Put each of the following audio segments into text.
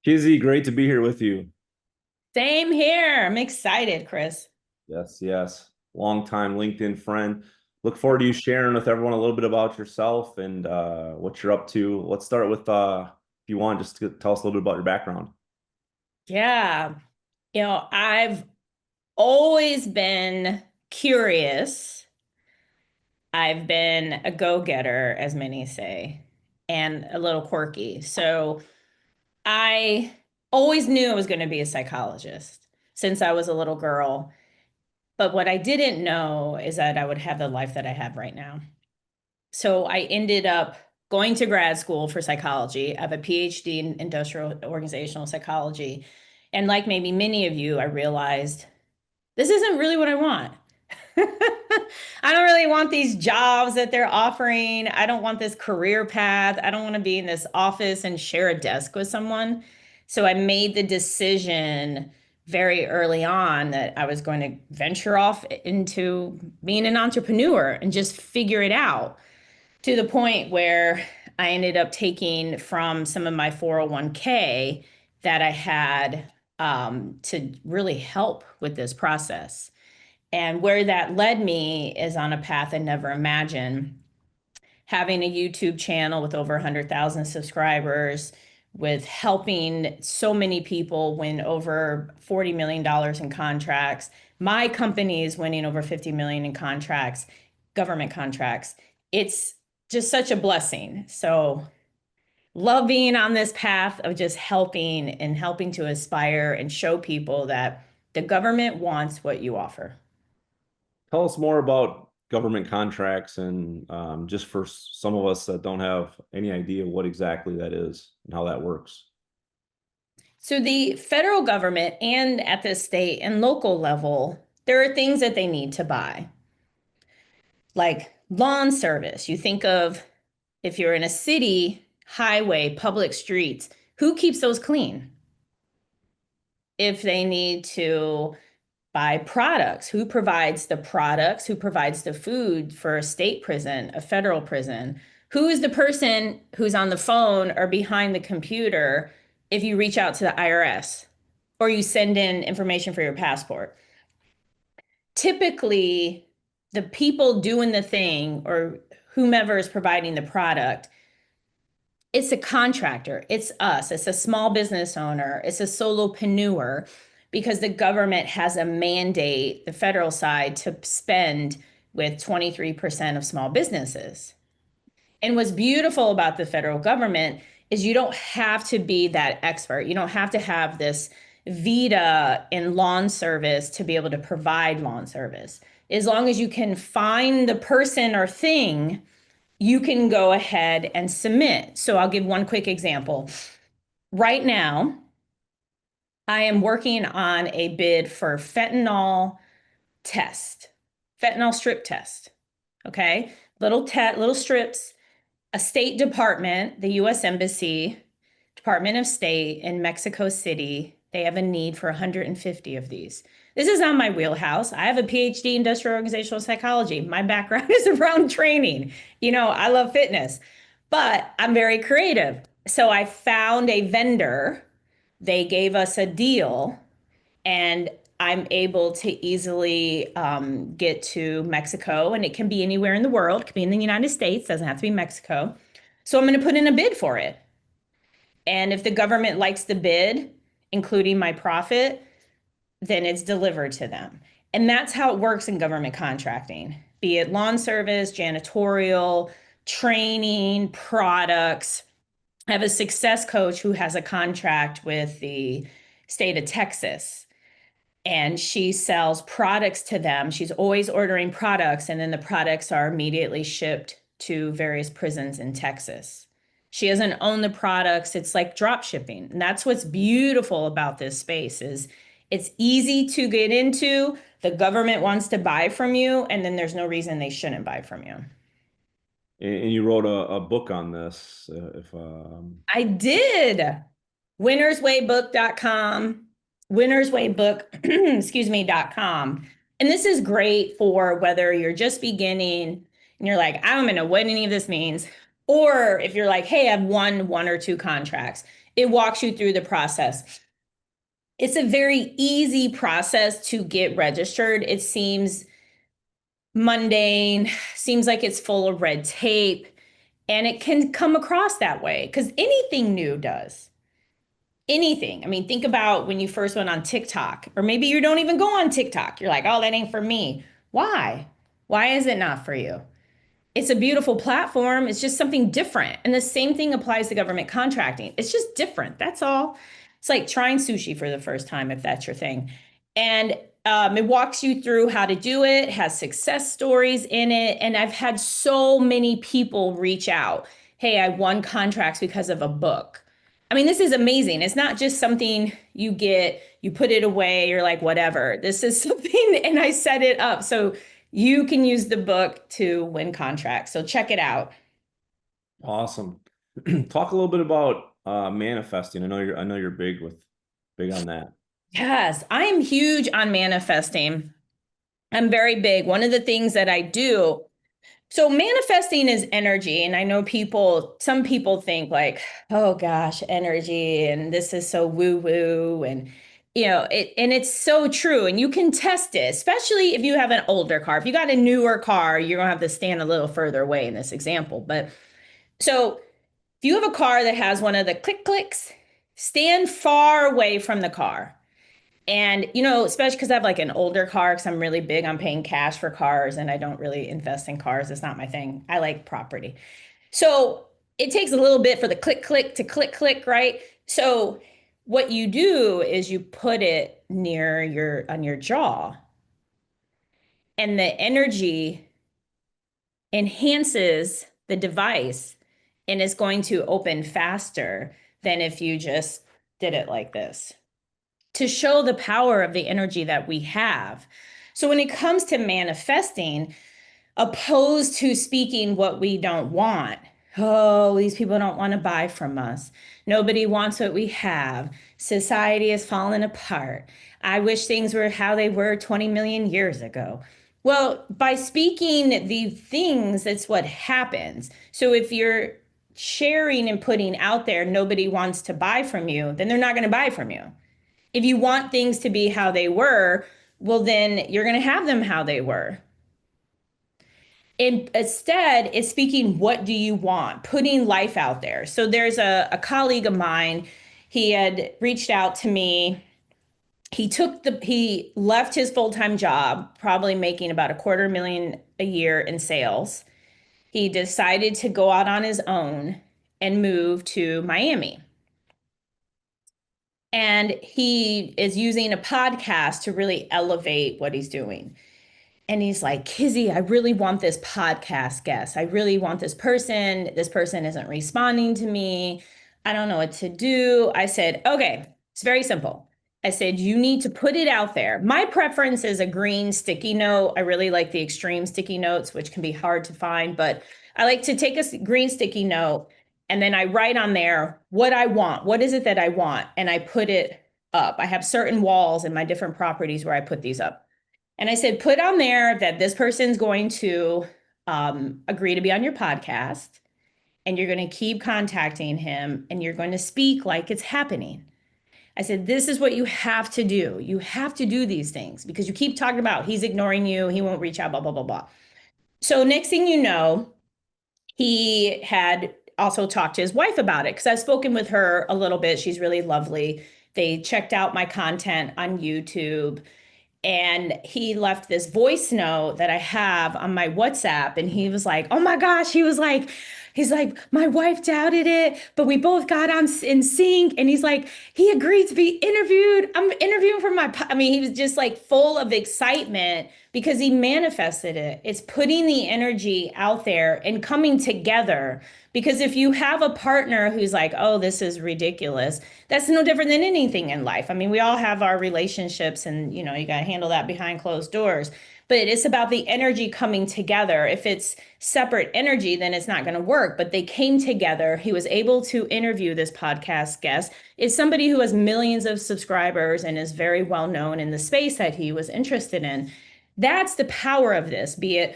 Kizzy, great to be here with you. Same here. I'm excited, Chris. Yes, yes. Longtime LinkedIn friend. Look forward to you sharing with everyone a little bit about yourself and what you're up to. Let's start with, if you want, just to tell us a little bit about your background. Yeah. I've always been curious. I've been a go-getter, as many say, and a little quirky. So I always knew I was going to be a psychologist since I was a little girl. But what I didn't know is that I would have the life that I have right now. So I ended up going to grad school for psychology. I have a PhD in industrial organizational psychology. And like maybe many of you, I realized this isn't really what I want. I don't really want these jobs that they're offering. I don't want this career path. I don't want to be in this office and share a desk with someone. So I made the decision very early on that I was going to venture off into being an entrepreneur and just figure it out to the point where I ended up taking from some of my 401k that I had to really help with this process. And where that led me is on a path I never imagined. Having a YouTube channel with over 100,000 subscribers, with helping so many people win over $40 million in contracts. My company is winning over 50 million in contracts, government contracts. It's just such a blessing. So love being on this path of just helping and helping to aspire and show people that the government wants what you offer. Tell us more about government contracts and just for some of us that don't have any idea what exactly that is and how that works. So the federal government and at the state and local level, there are things that they need to buy, like lawn service. You think of if you're in a city, highway, public streets, who keeps those clean? If they need to buy products, who provides the products, who provides the food for a state prison, a federal prison? Who is the person who's on the phone or behind the computer if you reach out to the IRS or you send in information for your passport? Typically, the people doing the thing or whomever is providing the product, it's a contractor, it's us, it's a small business owner, it's a solopreneur, because the government has a mandate, the federal side, to spend with 23% of small businesses. And what's beautiful about the federal government is you don't have to be that expert. You don't have to have this vita in lawn service to be able to provide lawn service. As long as you can find the person or thing, you can go ahead and submit. So I'll give one quick example. Right now, I am working on a bid for fentanyl test, fentanyl strip test. Okay. Little strips. A State Department, the US Embassy, Department of State in Mexico City, they have a need for 150 of these. This is not my wheelhouse. I have a PhD in industrial organizational psychology. My background is around training. I love fitness, but I'm very creative. So I found a vendor. They gave us a deal, and I'm able to easily get to Mexico, and it can be anywhere in the world. It can be in the United States, doesn't have to be Mexico. So I'm going to put in a bid for it. And if the government likes the bid, including my profit, then it's delivered to them. And that's how it works in government contracting, be it lawn service, janitorial, training, products. I have a success coach who has a contract with the state of Texas, and she sells products to them. She's always ordering products, and then the products are immediately shipped to various prisons in Texas. She doesn't own the products. It's like drop shipping. And that's what's beautiful about this space is it's easy to get into. The government wants to buy from you, and then there's no reason they shouldn't buy from you. And you wrote a book on this. If I did. winnerswaybook.com, winnerswaybook, excuse me.com. And this is great for whether you're just beginning and you're like, I don't even know what any of this means. Or if you're like, hey, I've won one or two contracts. It walks you through the process. It's a very easy process to get registered. It seems mundane, seems like it's full of red tape, and it can come across that way because anything new does. Anything. I mean, think about when you first went on TikTok, or maybe you don't even go on TikTok. You're like, oh, that ain't for me. Why? Why is it not for you? It's a beautiful platform. It's just something different. And the same thing applies to government contracting. It's just different. That's all. It's like trying sushi for the first time, if that's your thing. And it walks you through how to do it, has success stories in it. And I've had so many people reach out. Hey, I won contracts because of a book. I mean, this is amazing. It's not just something you get, you put it away, you're like, whatever. This is something, and I set it up. So you can use the book to win contracts. So check it out. Awesome. Talk a little bit about manifesting. I know you're big on that. Yes, I'm huge on manifesting. I'm very big. One of the things that I do, so manifesting is energy. And I know some people think like, oh gosh, energy, and this is so woo-woo. And and it's so true. And you can test it, especially if you have an older car. If you got a newer car, you're gonna have to stand a little further away in this example. But so if you have a car that has one of the click clicks, stand far away from the car. And, especially because I have like an older car, because I'm really big on paying cash for cars and I don't really invest in cars. It's not my thing. I like property. So it takes a little bit for the click, click to click, click, right? So what you do is you put it on your jaw, and the energy enhances the device and is going to open faster than if you just did it like this, to show the power of the energy that we have. So when it comes to manifesting, opposed to speaking what we don't want, oh, these people don't want to buy from us. Nobody wants what we have. Society is falling apart. I wish things were how they were 20 million years ago. Well, by speaking the things, that's what happens. So if you're sharing and putting out there, nobody wants to buy from you, then they're not going to buy from you. If you want things to be how they were, well, then you're going to have them how they were. And instead, it's speaking, what do you want? Putting life out there. So there's a colleague of mine, he had reached out to me. He left his full-time job, probably making about $250,000 a year in sales. He decided to go out on his own and move to Miami. And he is using a podcast to really elevate what he's doing. And he's like, Kizzy, I really want this podcast guest. I really want this person. This person isn't responding to me. I don't know what to do. I said, okay, it's very simple. I said, you need to put it out there. My preference is a green sticky note. I really like the extreme sticky notes, which can be hard to find, but I like to take a green sticky note and then I write on there what I want. What is it that I want? And I put it up. I have certain walls in my different properties where I put these up. And I said, put on there that this person's going to agree to be on your podcast, and you're going to keep contacting him, and you're going to speak like it's happening. I said, this is what you have to do. You have to do these things because you keep talking about he's ignoring you, he won't reach out, blah, blah, blah, blah. So next thing you know, he had also talked to his wife about it because I've spoken with her a little bit. She's really lovely. They checked out my content on YouTube. And he left this voice note that I have on my WhatsApp. And he was like, oh my gosh, he's like, my wife doubted it, but we both got on in sync. And he's like, he agreed to be interviewed. I'm interviewing for I mean, he was just like full of excitement because he manifested it. It's putting the energy out there and coming together. Because if you have a partner who's like, oh, this is ridiculous, that's no different than anything in life. I mean, we all have our relationships and, you got to handle that behind closed doors. But it's about the energy coming together. If it's separate energy, then it's not going to work. But they came together. He was able to interview this podcast guest. Is somebody who has millions of subscribers and is very well known in the space that he was interested in. That's the power of this, be it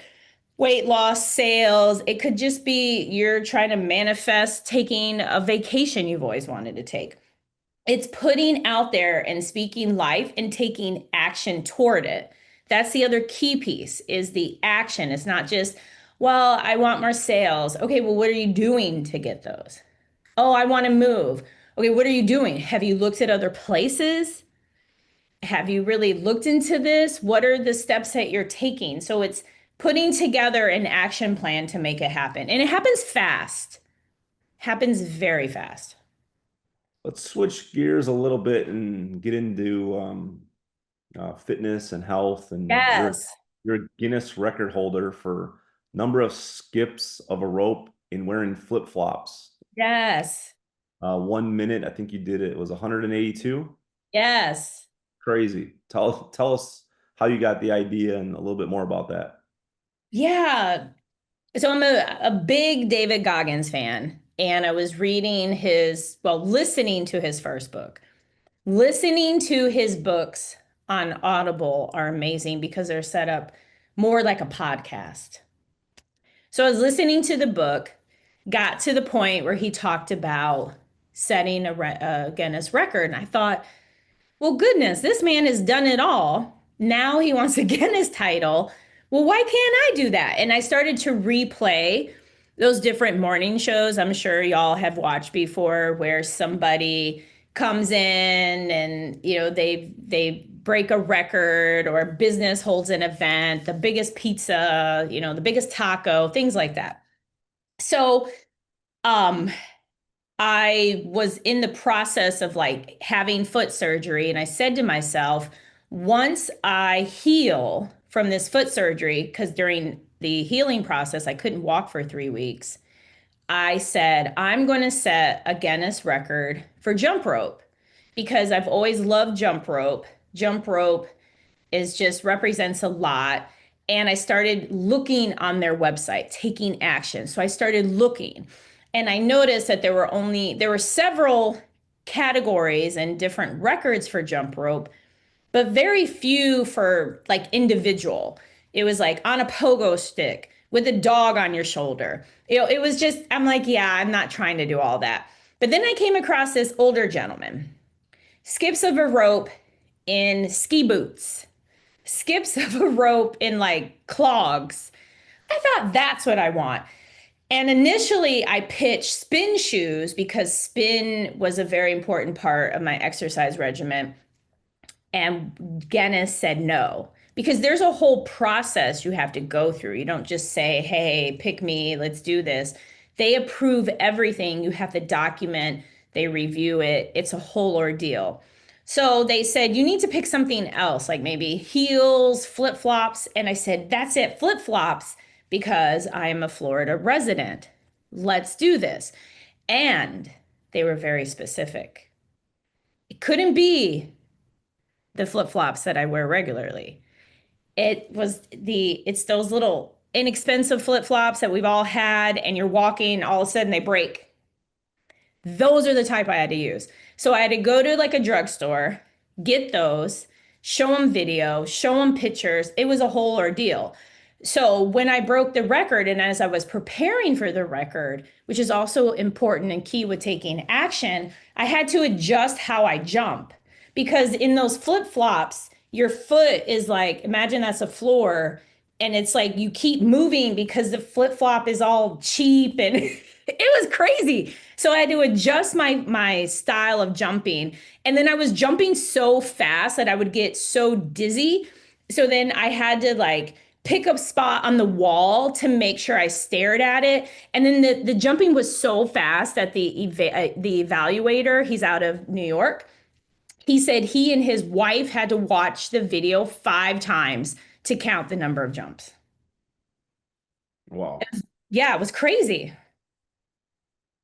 weight loss, sales. It could just be you're trying to manifest taking a vacation you've always wanted to take. It's putting out there and speaking life and taking action toward it. That's the other key piece is the action. It's not just, well, I want more sales. Okay, well, what are you doing to get those? Oh, I want to move. Okay, what are you doing? Have you looked at other places? Have you really looked into this? What are the steps that you're taking? So it's putting together an action plan to make it happen. And it happens fast, happens very fast. Let's switch gears a little bit and get into fitness and health. And Yes, you're a Guinness record holder for number of skips of a rope in wearing flip-flops. yes, 1 minute, I think you did it. It was 182. yes. Crazy. Tell us how you got the idea and a little bit more about that. Yeah. So I'm a big David Goggins fan, and I was reading his, well, listening to his first book. Listening to his books on Audible are amazing because they're set up more like a podcast. So I was listening to the book, got to the point where he talked about setting a Guinness record, and I thought, well, goodness, this man has done it all. Now he wants a Guinness title. Well, why can't I do that? And I started to replay those different morning shows I'm sure y'all have watched before where somebody comes in and they break a record or a business holds an event, the biggest pizza, the biggest taco, things like that. So, um I was in the process of like having foot surgery, and I said to myself, once I heal from this foot surgery, because during the healing process, I couldn't walk for 3 weeks. I said, I'm going to set a Guinness record for jump rope because I've always loved jump rope. Jump rope is just represents a lot. And I started looking on their website, taking action. So I started looking and I noticed that there were several categories and different records for jump rope, but very few for like individual. It was like on a pogo stick with a dog on your shoulder. It was just, I'm like, yeah, I'm not trying to do all that. But then I came across this older gentleman, skips of a rope in ski boots, skips of a rope in like clogs. I thought that's what I want. And initially, I pitched spin shoes because spin was a very important part of my exercise regimen. And Guinness said no, because there's a whole process you have to go through. You don't just say, hey, pick me, let's do this. They approve everything. You have to document, they review it. It's a whole ordeal. So they said, you need to pick something else, like maybe heels, flip flops. And I said, that's it, flip flops, because I am a Florida resident. Let's do this. And they were very specific. It couldn't be the flip flops that I wear regularly. It's those little inexpensive flip flops that we've all had, and you're walking, all of a sudden they break. Those are the type I had to use. So I had to go to like a drugstore, get those, show them video, show them pictures. It was a whole ordeal. So when I broke the record, and as I was preparing for the record, which is also important and key with taking action, I had to adjust how I jump because in those flip flops, your foot is like, imagine that's a floor, and it's like you keep moving because the flip flop is all cheap and it was crazy. So I had to adjust my style of jumping. And then I was jumping so fast that I would get so dizzy. So then I had to like pick up spot on the wall to make sure I stared at it. And then the jumping was so fast that the evaluator, he's out of New York, he said he and his wife had to watch the video 5 times to count the number of jumps. Wow. Yeah, it was crazy.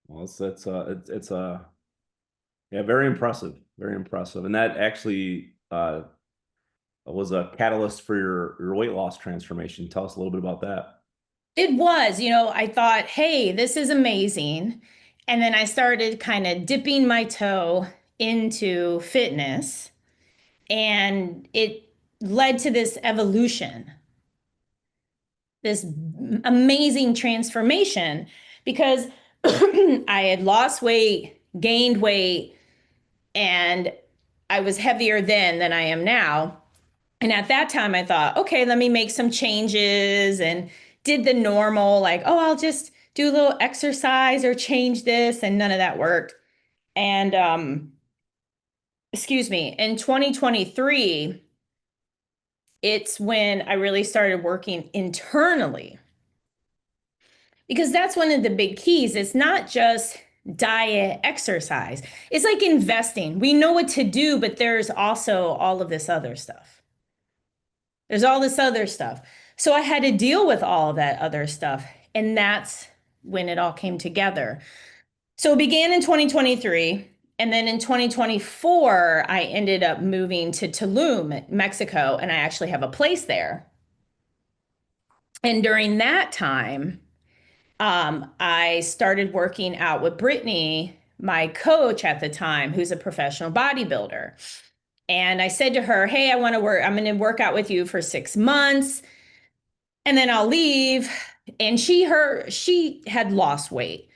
Well, yeah, very impressive, very impressive. And that actually was a catalyst for your weight loss transformation. Tell us a little bit about that. It was, I thought, hey, this is amazing. And then I started kind of dipping my toe into fitness, and it led to this evolution. this amazing transformation because I had lost weight, gained weight, and I was heavier then than I am now. And at that time, I thought, okay, let me make some changes and did the normal, like, oh, I'll just do a little exercise or change this, and none of that worked. And excuse me, in 2023, it's when I really started working internally because that's one of the big keys. It's not just diet, exercise. It's like investing. We know what to do, but there's also all of this other stuff. There's all this other stuff. So I had to deal with all of that other stuff. And that's when it all came together. So it began in 2023. And then in 2024, I ended up moving to Tulum, Mexico, and I actually have a place there. And during that time, I started working out with Brittany, my coach at the time, who's a professional bodybuilder. And I said to her, hey, I'm going to work out with you for 6 months and then I'll leave. And she had lost weight.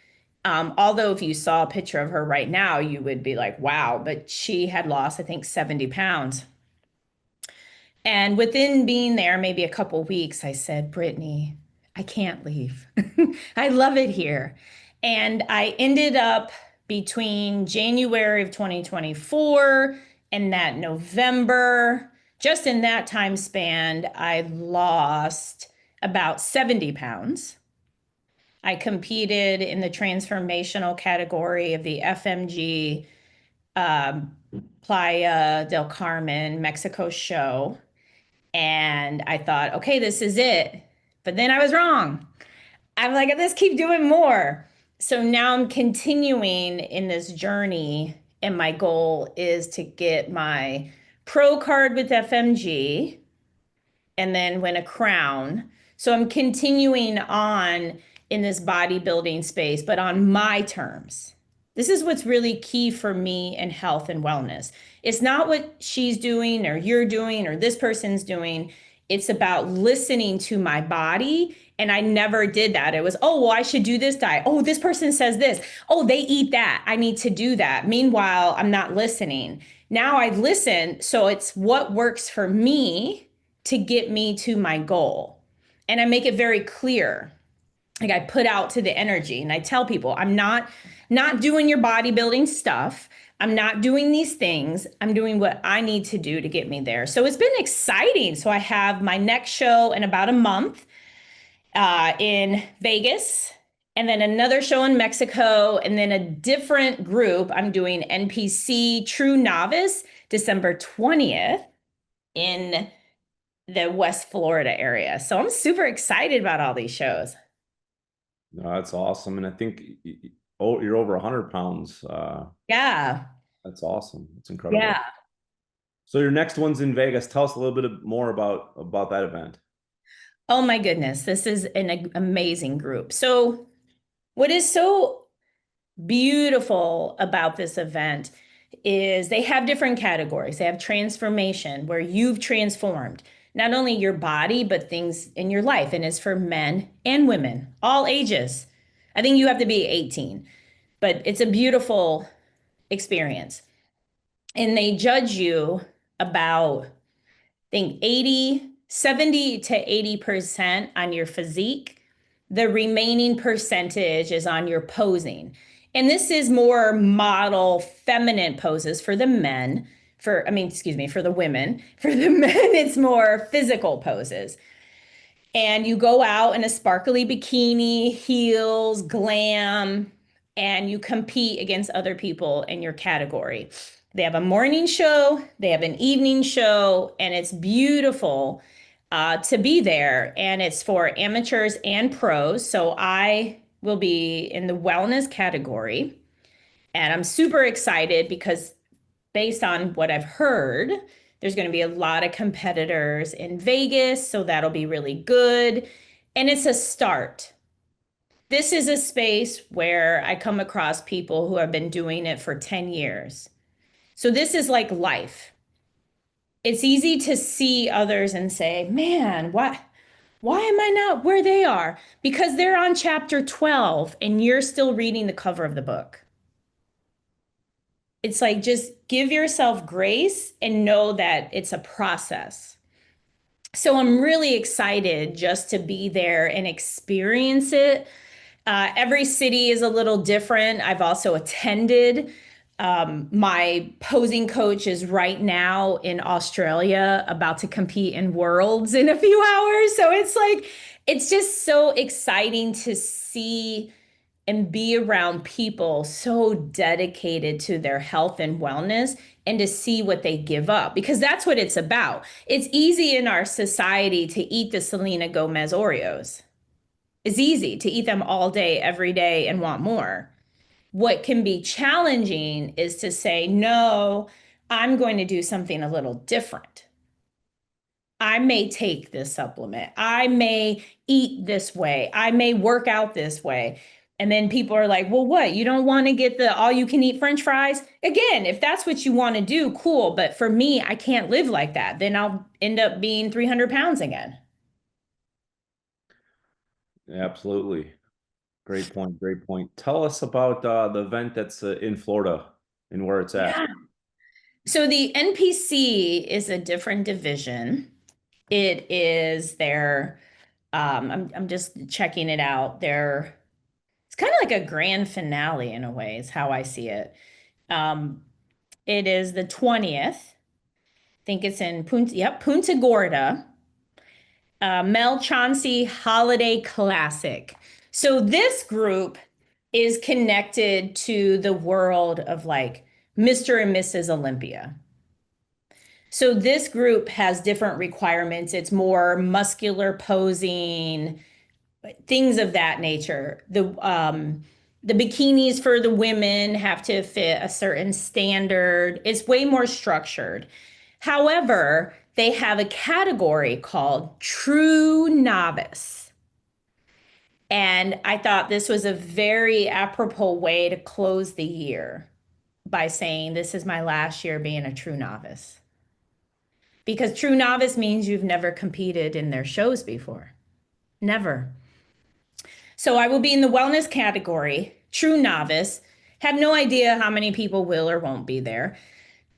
Although if you saw a picture of her right now, you would be like, wow, but she had lost, I think, 70 pounds. And within being there, maybe a couple weeks, I said, Brittany, I can't leave. I love it here. And I ended up between January of 2024 and that November, just in that time span, I lost about 70 pounds. I competed in the transformational category of the FMG Playa del Carmen, Mexico show. And I thought, okay, this is it. But then I was wrong. I'm like, let's keep doing more. So now I'm continuing in this journey, and my goal is to get my pro card with FMG and then win a crown. So I'm continuing on in this bodybuilding space, but on my terms. This is what's really key for me in health and wellness. It's not what she's doing or you're doing or this person's doing. It's about listening to my body. And I never did that. It was, oh, well, I should do this diet. Oh, this person says this. Oh, they eat that. I need to do that. Meanwhile, I'm not listening. Now I listen. So it's what works for me to get me to my goal. And I make it very clear. Like I put out to the energy and I tell people, I'm not doing your bodybuilding stuff. I'm not doing these things. I'm doing what I need to do to get me there. So it's been exciting. So I have my next show in about a month in Vegas, and then another show in Mexico, and then a different group. I'm doing NPC True Novice December 20th in the West Florida area. So I'm super excited about all these shows. No, that's awesome. And I think oh, you're over 100 pounds. Yeah. That's awesome. That's incredible. Yeah. So your next one's in Vegas. Tell us a little bit more about that event. Oh my goodness. This is an amazing group. So, what is so beautiful about this event is they have different categories. They have transformation, where you've transformed not only your body, but things in your life. And it's for men and women, all ages. I think you have to be 18, but it's a beautiful experience. And they judge you about, I think, 70 to 80% on your physique. The remaining percentage is on your posing. And this is more model feminine poses for the men. Excuse me, for the women. For the men, it's more physical poses. And you go out in a sparkly bikini, heels, glam, and you compete against other people in your category. They have a morning show, they have an evening show, and it's beautiful to be there. And it's for amateurs and pros. So I will be in the wellness category. And I'm super excited because based on what I've heard, there's going to be a lot of competitors in Vegas, so that'll be really good. And it's a start. This is a space where I come across people who have been doing it for 10 years. So this is like life. It's easy to see others and say, man, Why am I not where they are? Because they're on chapter 12 and you're still reading the cover of the book. It's like just give yourself grace and know that it's a process. So I'm really excited just to be there and experience it. Every city is a little different. I've also attended. My posing coach is right now in Australia about to compete in Worlds in a few hours. So it's like, it's just so exciting to see and be around people so dedicated to their health and wellness and to see what they give up because that's what it's about. It's easy in our society to eat the Selena Gomez Oreos. It's easy to eat them all day, every day, and want more. What can be challenging is to say, no, I'm going to do something a little different. I may take this supplement. I may eat this way. I may work out this way. And then people are like, well, what? You don't want to get the all you can eat French fries? Again, if that's what you want to do, cool. But for me, I can't live like that. Then I'll end up being 300 pounds again. Absolutely. Great point. Great point. Tell us about the event that's in Florida and where it's at. Yeah. So the NPC is a different division. It is their, I'm just checking it out. It's kind of like a grand finale in a way, is how I see it. Um, it is the 20th. I think it's in Punta Gorda, Mel Chauncey Holiday Classic. So this group is connected to the world of like Mr. and Mrs. Olympia. So this group has different requirements. It's more muscular posing, things of that nature. The bikinis for the women have to fit a certain standard. It's way more structured. However, they have a category called True Novice. And I thought this was a very apropos way to close the year by saying, this is my last year being a true novice. Because true novice means you've never competed in their shows before. Never. So I will be in the wellness category, true novice. Have no idea how many people will or won't be there.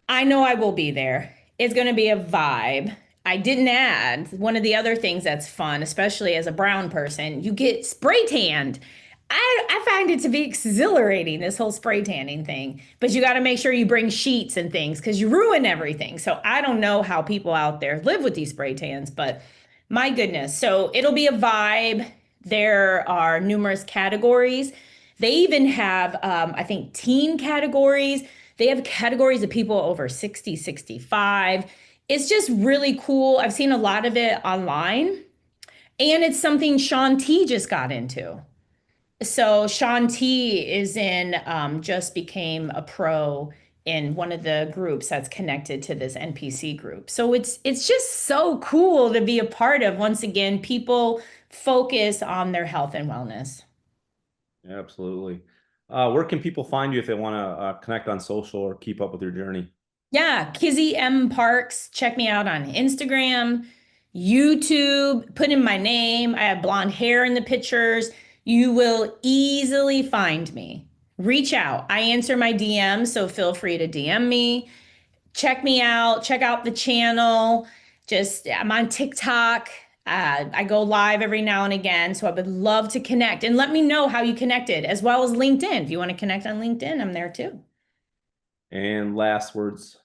I know I will be there. It's going to be a vibe. I didn't add one of the other things that's fun, especially as a brown person, you get spray tanned. I find it to be exhilarating, this whole spray tanning thing. But you got to make sure you bring sheets and things because you ruin everything. So I don't know how people out there live with these spray tans, but my goodness. So it'll be a vibe. There are numerous categories. They even have, I think, teen categories. They have categories of people over 60, 65. It's just really cool. I've seen a lot of it online, and it's something Sean T just got into. So Sean T is in, just became a pro in one of the groups that's connected to this NPC group. So it's just so cool to be a part of. Once again, people focus on their health and wellness. Absolutely. Where can people find you if they want to connect on social or keep up with your journey? Yeah, Kizzy M Parks. Check me out on Instagram, YouTube. Put in my name. I have blonde hair in the pictures. You will easily find me. Reach out. I answer my DMs, so feel free to DM me. Check me out. Check out the channel. Just, I'm on TikTok. I go live every now and again, so I would love to connect and let me know how you connected, as well as LinkedIn. If you want to connect on LinkedIn, I'm there too. And last words.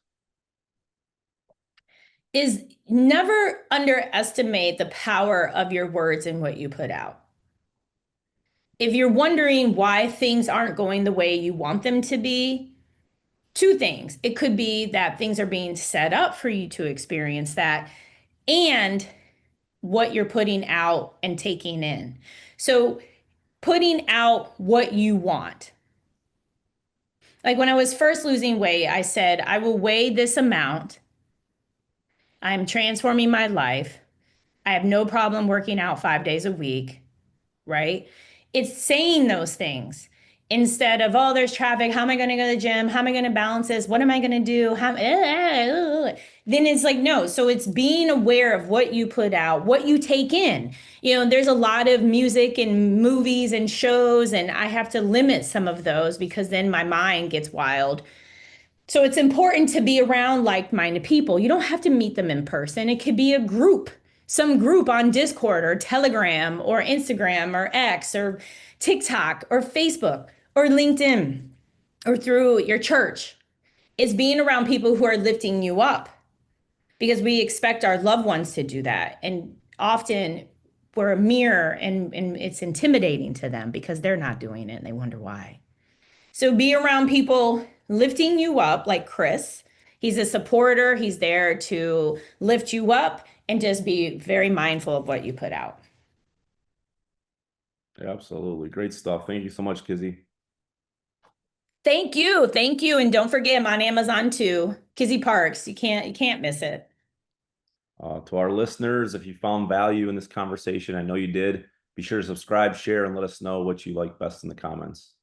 Is never underestimate the power of your words and what you put out. If you're wondering why things aren't going the way you want them to be, two things. It could be that things are being set up for you to experience that, and what you're putting out and taking in. So, putting out what you want. Like when I was first losing weight, I said, I will weigh this amount. I'm transforming my life. I have no problem working out 5 days a week, right? It's saying those things. instead of, oh, there's traffic. How am I going to go to the gym? How am I going to balance this? What am I going to do? Then it's like, no. So it's being aware of what you put out, what you take in. There's a lot of music and movies and shows, and I have to limit some of those because then my mind gets wild. So it's important to be around like-minded people. You don't have to meet them in person. It could be a group, some group on Discord or Telegram or Instagram or X or TikTok or Facebook or LinkedIn or through your church. It's being around people who are lifting you up because we expect our loved ones to do that. And often we're a mirror and it's intimidating to them because they're not doing it and they wonder why. So be around people lifting you up, like Chris. He's a supporter, he's there to lift you up, and just be very mindful of what you put out. Yeah, absolutely. Great stuff. Thank you so much, Kizzy. Thank you. Thank you. And don't forget, I'm on Amazon too. Kizzy Parks. You can't miss it. To our listeners, if you found value in this conversation, I know you did, be sure to subscribe, share, and let us know what you like best in the comments.